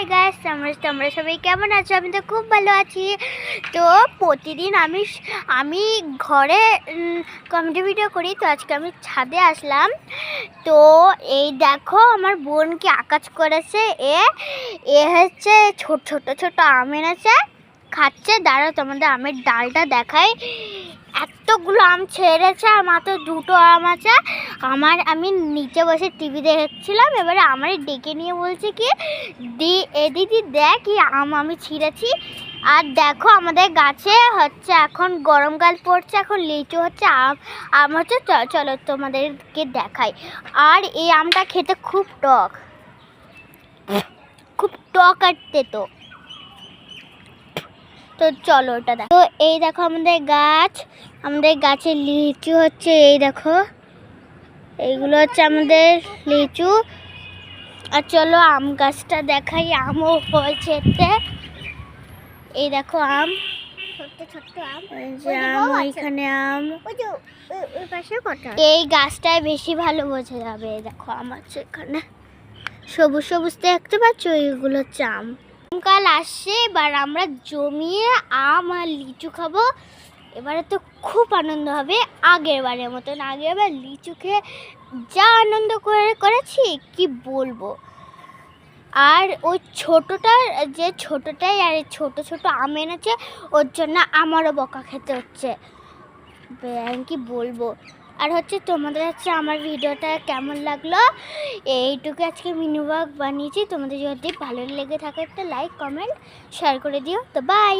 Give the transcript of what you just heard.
Hi guys, তোমরা সবাই কেমন আছো? আমি তো খুব ভালো আছি। তো প্রতিদিন আমি ঘরে কমেডি ভিডিও করি, তো আজকে আমি ছাদে আসলাম। তো এই দেখো আমার বোন কি আকাশ করেছে। এ হচ্ছে ছোট ছোট আম এনেছে, খাচ্ছে। দাঁড়াও তোমাদের আমের ডালটা দেখাই। এতগুলো আম ছেড়েছে আর মাত্র দুটো আম আছে। আমি নিচে বসে টিভি দেখছিলাম, এবারে আমারই ডেকে নিয়ে বলছে কি দিদি দেখ কি আম আমি ছিঁড়েছি। আর দেখো আমাদের গাছে হচ্ছে এখন গরমকাল পড়ছে, এখন লিচু হচ্ছে, আম হচ্ছে। চলো তোমাদেরকে দেখাই। আর এই আমটা খেতে খুব টক আর তেতো। তো চলো ওটা দেখো। তো এই দেখো আমাদের গাছে লিচু হচ্ছে। এই দেখো এইগুলো হচ্ছে আমাদের লিচু। আর চলো আম গাছটা দেখাই, আমও হয়েছে। এই দেখো আম, ছোট্ট আম, ওইখানে আম, এই গাছটায় বেশি ভালো বোঝা যাবে। দেখো আম আছে এখানে, সবুজ সবুজ দেখতে পাচ্ছ, এইগুলো হচ্ছে আম। কাল আসছে, এবার আমরা জমিয়ে আম আর লিচু খাবো। এবারে তো খুব আনন্দ হবে আগের বারের মতন। আগের বার লিচু খেয়ে যা আনন্দ করেছি কি বলবো। আর ওই ছোটটাই আর ছোট আম এনেছে, ওর জন্য আমারও বকা খেতে হচ্ছে, কি বলবো। আর হচ্ছে তোমাদের হচ্ছে আমার ভিডিওটা কেমন লাগলো, এইটুকু আজকে মিনি ব্লগ বানিয়েছি। তোমাদের যদি ভালো লেগে থাকে একটা লাইক কমেন্ট শেয়ার করে দিও। তো বাই।